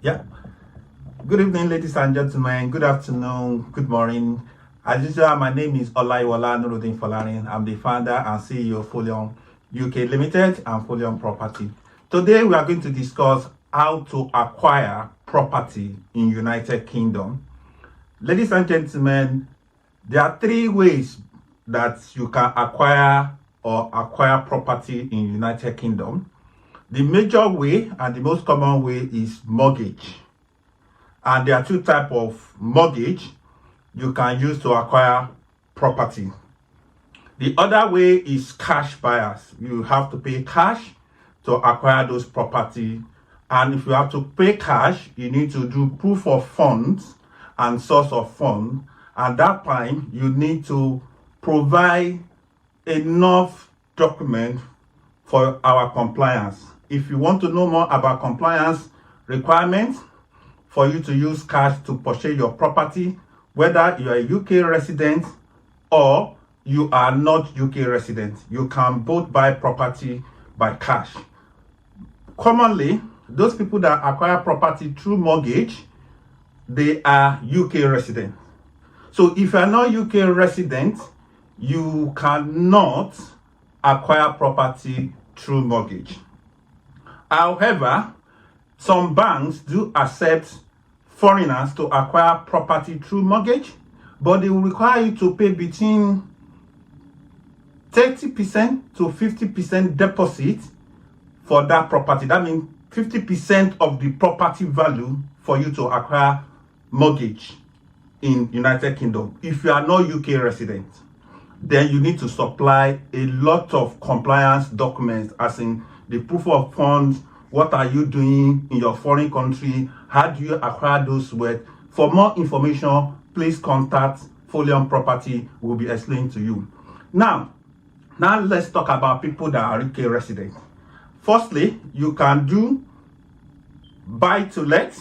Yeah. Good evening, ladies and gentlemen. Good afternoon. Good morning. As usual, my name is Olaiwola Nuruddin Folarin. I'm the founder and CEO of Folion UK Limited and Folion Property. Today, we are going to discuss how to acquire property in United Kingdom. Ladies and gentlemen, there are three ways that you can acquire property in United Kingdom. The major way and the most common way is mortgage. And there are two types of mortgage you can use to acquire property. The other way is cash buyers. You have to pay cash to acquire those property. And if you have to pay cash, you need to do proof of funds and source of funds. At that time, you need to provide enough document for our compliance. If you want to know more about compliance requirements for you to use cash to purchase your property, whether you are a UK resident or you are not UK resident, you can both buy property by cash. Commonly, those people that acquire property through mortgage, they are UK residents. So if you are not UK resident, you cannot acquire property through mortgage. However, some banks do accept foreigners to acquire property through mortgage, but they will require you to pay between 30% to 50% deposit for that property. That means 50% of the property value for you to acquire mortgage in United Kingdom. If you are not UK resident, then you need to supply a lot of compliance documents, as in the proof of funds, what are you doing in your foreign country, how do you acquire those wealth. For more information, please contact Folion Property, will be explained to you. Now let's talk about people that are UK residents. Firstly, you can do buy to let,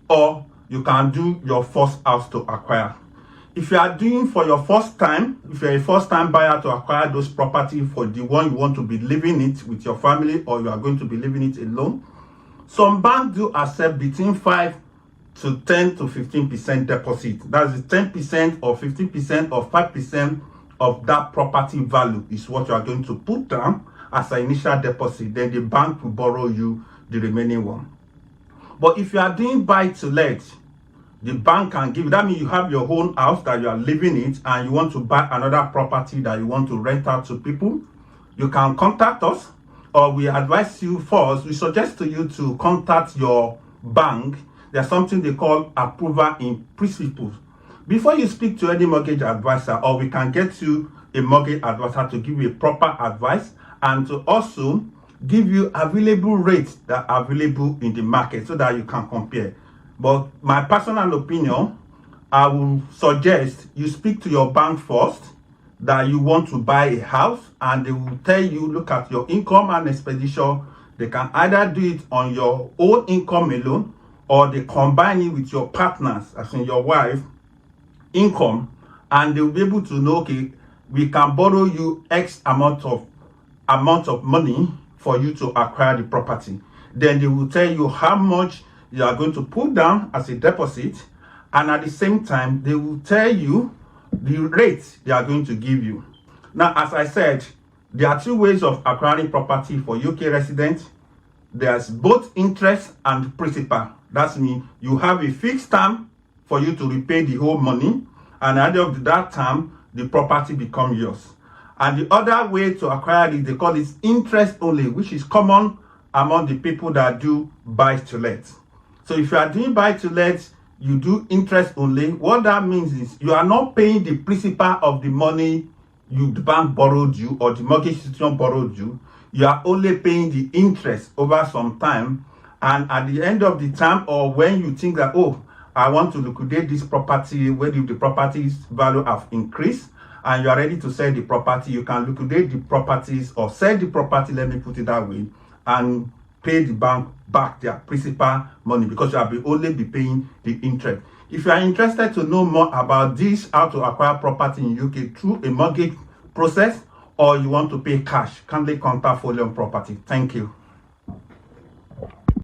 or you can do your first house to acquire. If you are doing for your first time, if you're a first time buyer to acquire those property for the one you want to be living it with your family, or you are going to be living it alone, some banks do accept between 5 to 10 to 15% deposit. That's 10% or 15% or 5% of that property value is what you are going to put down as an initial deposit. Then the bank will borrow you the remaining one. But if you are doing buy to let, the bank can give you, that means you have your own house that you are living it and you want to buy another property that you want to rent out to people, you can contact us, or we advise you first, we suggest to you to contact your bank. There's something they call approval in principle. Before you speak to any mortgage advisor, or we can get you a mortgage advisor to give you a proper advice and to also give you available rates that are available in the market so that you can compare. But my personal opinion, I will suggest you speak to your bank first that you want to buy a house, and they will tell you, look at your income and expenditure. They can either do it on your own income alone, or they combine it with your partners, as in your wife, income, and they will be able to know, okay, we can borrow you X amount of money for you to acquire the property. Then they will tell you how much you are going to put down as a deposit, and at the same time they will tell you the rate they are going to give you. Now, as I said, there are two ways of acquiring property for UK residents. There's both interest and principal. That means you have a fixed term for you to repay the whole money, and at the end of that time the property becomes yours. And the other way to acquire it, they call it interest only, which is common among the people that do buy to let. So if you are doing buy to let, you do interest only. What that means is you are not paying the principal of the money the bank borrowed you or the mortgage institution borrowed you. You are only paying the interest over some time. And at the end of the time, or when you think that, oh, I want to liquidate this property, where the property's value have increased, and you are ready to sell the property, you can liquidate the properties or sell the property, let me put it that way, and pay the bank back their principal money, because you will only be paying the interest. If you are interested to know more about this, how to acquire property in UK through a mortgage process, or you want to pay cash, kindly contact Folion Property. Thank you.